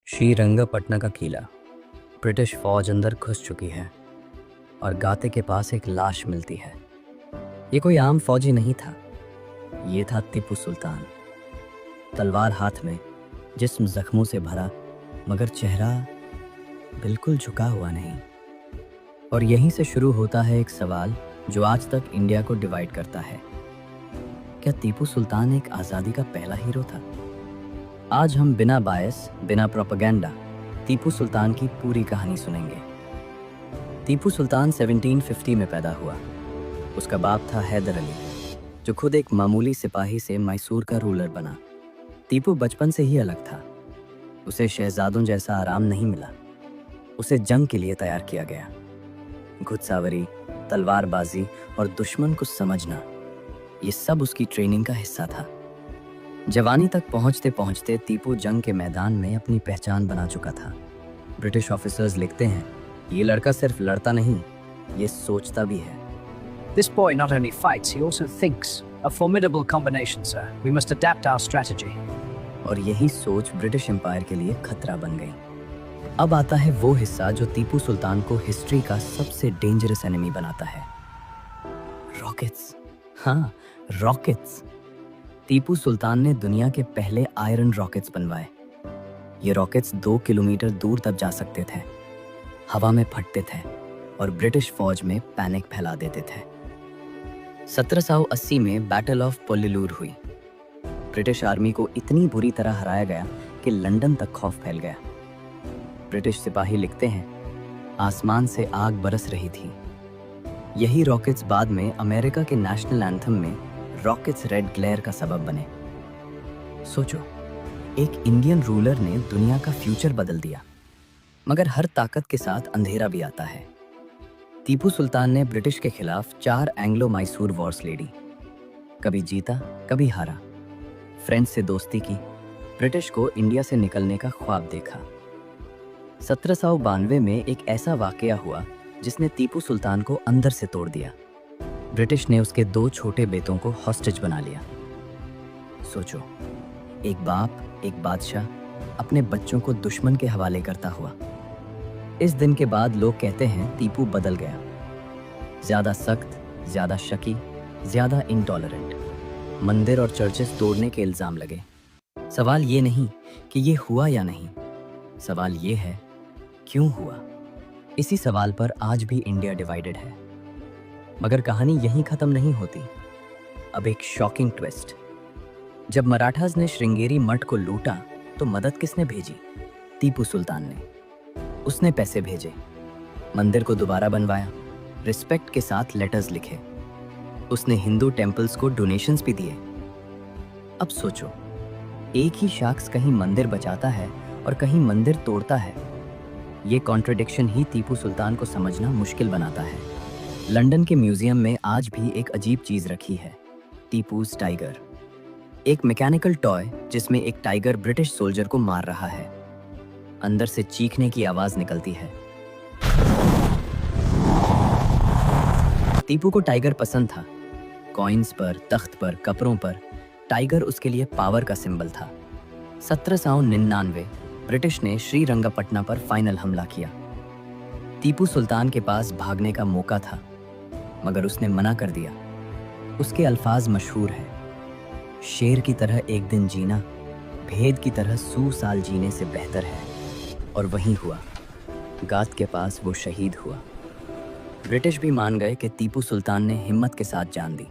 श्रीरंगपटना का किला। ब्रिटिश फौज अंदर घुस चुकी है और गाते के पास एक लाश मिलती है। ये कोई आम फौजी नहीं था, ये था टीपू सुल्तान। तलवार हाथ में, जिस्म जख्मों से भरा, मगर चेहरा बिल्कुल झुका हुआ नहीं। और यहीं से शुरू होता है एक सवाल जो आज तक इंडिया को डिवाइड करता है। क्या टीपू सुल्तान एक आज़ादी का पहला हीरो था? आज हम बिना बायस, बिना प्रोपेगेंडा टीपू सुल्तान की पूरी कहानी सुनेंगे। टीपू सुल्तान 1750 में पैदा हुआ। उसका बाप था हैदर अली, जो खुद एक मामूली सिपाही से मैसूर का रूलर बना। टीपू बचपन से ही अलग था। उसे शहजादों जैसा आराम नहीं मिला। उसे जंग के लिए तैयार किया गया। घुड़सवारी, तलवारबाजी और दुश्मन को समझना, ये सब उसकी ट्रेनिंग का हिस्सा था। जवानी तक पहुंचते पहुंचते टीपू जंग के मैदान में अपनी पहचान बना चुका था। ब्रिटिश ऑफिसर्स लिखते हैं, ये लड़का सिर्फ लड़ता नहीं, ये सोचता भी है। This boy not only fights, he also thinks. A formidable combination, sir. We must adapt our strategy. और यही सोच ब्रिटिश एम्पायर के लिए खतरा बन गई। अब आता है वो हिस्सा जो टीपू सुल्तान को हिस्ट्री का सबसे डेंजरस एनिमी बनाता है। रॉकेट्स। हाँ, रॉकेट्स। टीपू सुल्तान ने दुनिया के पहले आयरन रॉकेट्स बनवाए। ये रॉकेट्स 2 किलोमीटर दूर तक जा सकते थे, हवा में फटते थे और ब्रिटिश फौज में पैनिक फैला देते थे। 1780 में बैटल ऑफ पोलिलूर हुई। ब्रिटिश आर्मी को इतनी बुरी तरह हराया गया कि लंदन तक खौफ फैल गया। ब्रिटिश सिपाही लिखते हैं, आसमान से आग बरस रही थी। यही रॉकेट्स बाद में अमेरिका के नेशनल एंथम में रॉकेट्स रेड ग्लेयर का सबब बने। सोचो, एक इंडियन रूलर ने दुनिया का फ्यूचर बदल दिया। मगर हर ताकत के साथ अंधेरा भी आता है। टीपू सुल्तान ने ब्रिटिश के खिलाफ 4 एंग्लो मैसूर वॉर्स लड़ी। कभी जीता, कभी हारा। फ्रेंच से दोस्ती की, ब्रिटिश को इंडिया से निकलने का ख्वाब देखा। 1792 में एक ऐसा वाकया हुआ जिसने टीपू सुल्तान को अंदर से तोड़ दिया। ब्रिटिश ने उसके 2 छोटे बेटों को हॉस्टेज बना लिया। सोचो, एक बाप, एक बादशाह अपने बच्चों को दुश्मन के हवाले करता हुआ। इस दिन के बाद लोग कहते हैं टीपू बदल गया। ज्यादा सख्त, ज्यादा शकी, ज्यादा इंटॉलरेंट। मंदिर और चर्चेस तोड़ने के इल्जाम लगे। सवाल ये नहीं कि ये हुआ या नहीं, सवाल ये है क्यों हुआ। इसी सवाल पर आज भी इंडिया डिवाइडेड है। मगर कहानी यहीं खत्म नहीं होती। अब एक शॉकिंग ट्विस्ट। जब मराठास ने श्रृंगेरी मठ को लूटा तो मदद किसने भेजी? टीपू सुल्तान ने। उसने पैसे भेजे, मंदिर को दोबारा बनवाया, रिस्पेक्ट के साथ लेटर्स लिखे। उसने हिंदू टेम्पल्स को डोनेशंस भी दिए। अब सोचो, एक ही शख्स कहीं मंदिर बचाता है और कहीं मंदिर तोड़ता है। ये कॉन्ट्रडिक्शन ही टीपू सुल्तान को समझना मुश्किल बनाता है। लंदन के म्यूजियम में आज भी एक अजीब चीज रखी है, टीपूज टाइगर। एक मैकेनिकल टॉय जिसमें एक टाइगर ब्रिटिश सोल्जर को मार रहा है। अंदर से चीखने की आवाज निकलती है। टीपू को टाइगर पसंद था। कॉइन्स पर, तख्त पर, कपड़ों पर टाइगर उसके लिए पावर का सिंबल था। 1799 ब्रिटिश ने श्रीरंगपटना पर फाइनल हमला किया। टीपू सुल्तान के पास भागने का मौका था, मगर उसने मना कर दिया। उसके अल्फाज मशहूर हैं, शेर की तरह एक दिन जीना भेद की तरह 100 साल जीने से बेहतर है। और वहीं हुआ, गात के पास वो शहीद हुआ। ब्रिटिश भी मान गए कि टीपू सुल्तान ने हिम्मत के साथ जान दी।